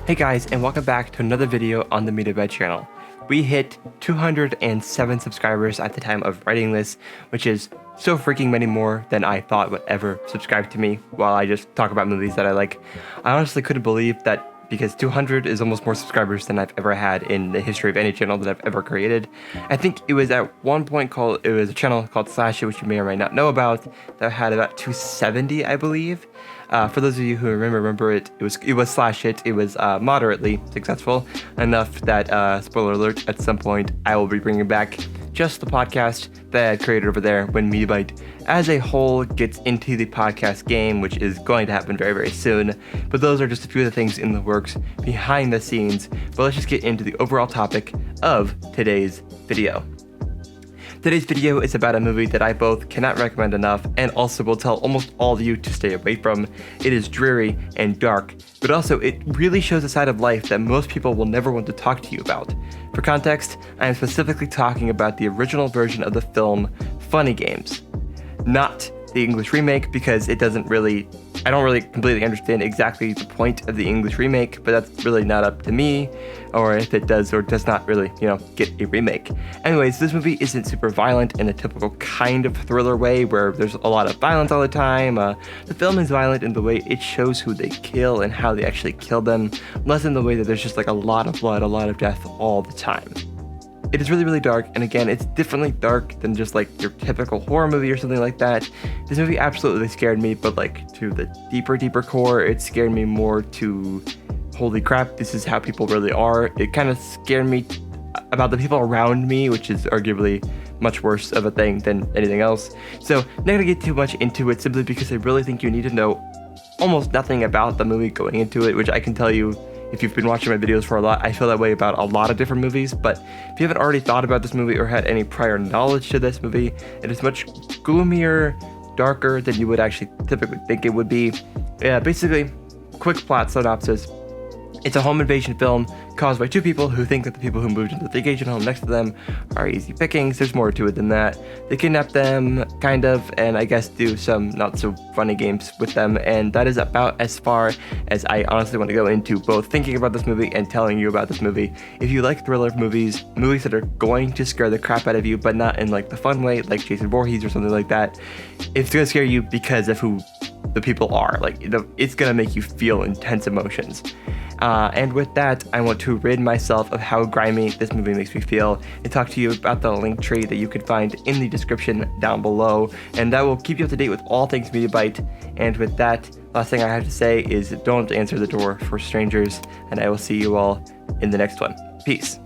Hey guys, and welcome back to another video on the Meterbed channel. We hit 207 subscribers at the time of writing this, which is so freaking many more than I thought would ever subscribe to me while I just talk about movies that I like. I honestly couldn't believe that, because 200 is almost more subscribers than I've ever had in the history of any channel that I've ever created. I think it was at one point it was a channel called Slash It, which you may or may not know about, that had about 270, I believe. For those of you who remember it, it was Slash It. It was moderately successful, enough that, spoiler alert, at some point I will be bringing back just the podcast that I had created over there when Metebyte as a whole gets into the podcast game, which is going to happen very, very soon. But those are just a few of the things in the works behind the scenes. But let's just get into the overall topic of today's video. Today's video is about a movie that I both cannot recommend enough and also will tell almost all of you to stay away from. It is dreary and dark, but also it really shows a side of life that most people will never want to talk to you about. For context, I am specifically talking about the original version of the film Funny Games, not the English remake, because I don't really completely understand exactly the point of the English remake, but that's really not up to me, or if it does or does not really, get a remake. Anyways, this movie isn't super violent in a typical kind of thriller way where there's a lot of violence all the time. The film is violent in the way it shows who they kill and how they actually kill them, less in the way that there's just like a lot of blood, a lot of death all the time. It is really, really dark, and again, it's differently dark than just like your typical horror movie or something like that. This movie absolutely scared me, but like to the deeper core, it scared me more to, holy crap, this is how people really are. It kind of scared me about the people around me, which is arguably much worse of a thing than anything else. So, not gonna get too much into it, simply because I really think you need to know almost nothing about the movie going into it, which I can tell you, if you've been watching my videos for a lot, I feel that way about a lot of different movies. But if you haven't already thought about this movie or had any prior knowledge to this movie, it is much gloomier, darker than you would actually typically think it would be. Yeah, basically, quick plot synopsis. It's a home invasion film caused by two people who think that the people who moved into the vacation home next to them are easy pickings. There's more to it than that. They kidnap them, kind of, and I guess do some not so funny games with them, and that is about as far as I honestly want to go into both thinking about this movie and telling you about this movie. If you like thriller movies that are going to scare the crap out of you, but not in like the fun way, like Jason Voorhees or something like that, it's going to scare you because of who the people are. Like, it's going to make you feel intense emotions. And with that, I want to rid myself of how grimy this movie makes me feel and talk to you about the link tree that you can find in the description down below, and that will keep you up to date with all things Metebyte. And with that, last thing I have to say is don't answer the door for strangers, and I will see you all in the next one. Peace.